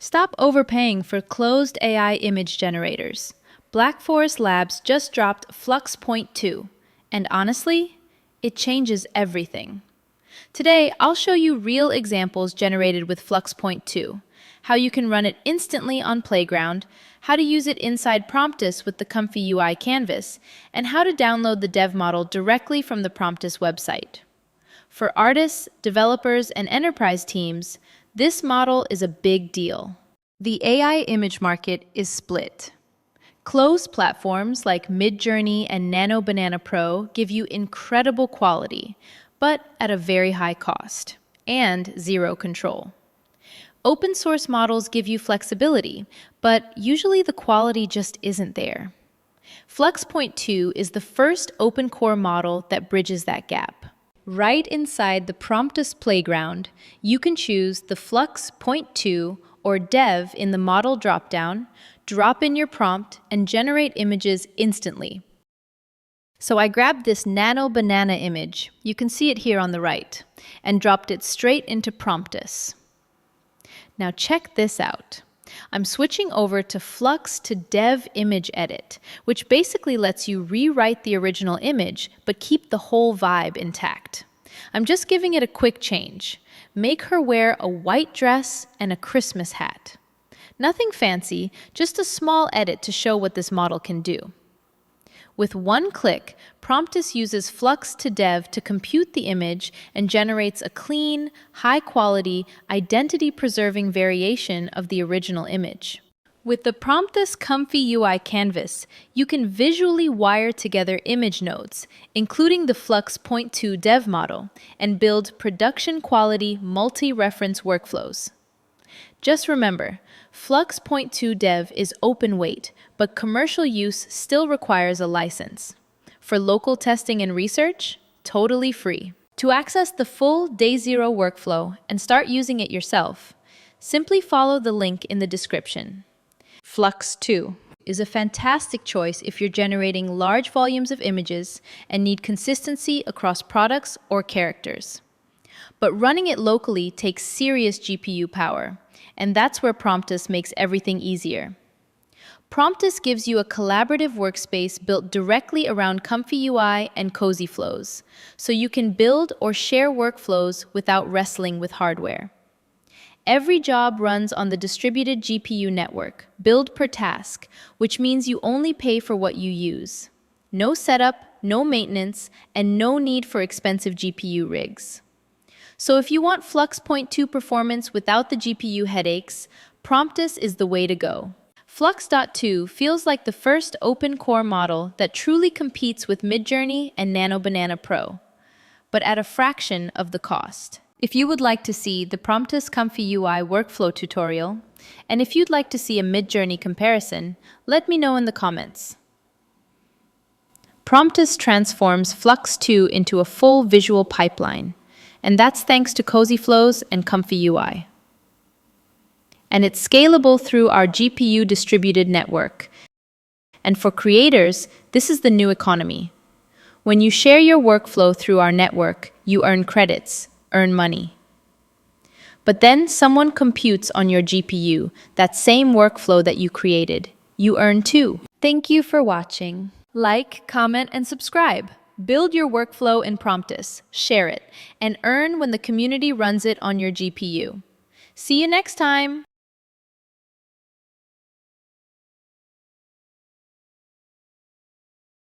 Stop overpaying for closed AI image generators. Black Forest Labs just dropped Flux Point 2, and honestly, it changes everything. Today, I'll show you real examples generated with Flux Point 2, how you can run it instantly on Playground, how to use it inside Promptus with the ComfyUI canvas, and how to download the dev model directly from the Promptus website. For artists, developers, and enterprise teams, this model is a big deal. The AI image market is split. Closed platforms like Midjourney and Nano Banana Pro give you incredible quality, but at a very high cost, and zero control. Open source models give you flexibility, but usually the quality just isn't there. Flux Point 2 is the first open core model that bridges that gap. Right inside the Promptus Playground, you can choose the Flux Point 2 or Dev in the model dropdown, drop in your prompt, and generate images instantly. So I grabbed this Nano Banana image, you can see it here on the right, and dropped it straight into Promptus. Now check this out. I'm switching over to Flux to Dev Image Edit, which basically lets you rewrite the original image, but keep the whole vibe intact. I'm just giving it a quick change. Make her wear a white dress and a Christmas hat. Nothing fancy, just a small edit to show what this model can do. With one click, Promptus uses Flux to Dev to compute the image and generates a clean, high-quality, identity-preserving variation of the original image. With the Promptus ComfyUI canvas, you can visually wire together image nodes, including the Flux Point 2 dev model, and build production-quality multi-reference workflows. Just remember, Flux Point 2 dev is open weight, but commercial use still requires a license. For local testing and research, totally free. To access the full Day Zero workflow and start using it yourself, simply follow the link in the description. Flux 2 is a fantastic choice if you're generating large volumes of images and need consistency across products or characters. But running it locally takes serious GPU power, and that's where Promptus makes everything easier. Promptus gives you a collaborative workspace built directly around ComfyUI and Cozy Flows, so you can build or share workflows without wrestling with hardware. Every job runs on the distributed GPU network, build per task, which means you only pay for what you use. No setup, no maintenance, and no need for expensive GPU rigs. So if you want Flux Point 2 performance without the GPU headaches, Promptus is the way to go. Flux.2 feels like the first open core model that truly competes with Midjourney and Nano Banana Pro, but at a fraction of the cost. If you would like to see the Promptus ComfyUI workflow tutorial, and if you'd like to see a Midjourney comparison, let me know in the comments. Promptus transforms Flux 2 into a full visual pipeline, and that's thanks to Cozy Flows and ComfyUI. And it's scalable through our GPU distributed network. And for creators, this is the new economy. When you share your workflow through our network, you earn credits, earn money. But then someone computes on your GPU that same workflow that you created. You earn too. Thank you for watching. Like, comment, and subscribe. Build your workflow in Promptus, share it, and earn when the community runs it on your GPU. See you next time!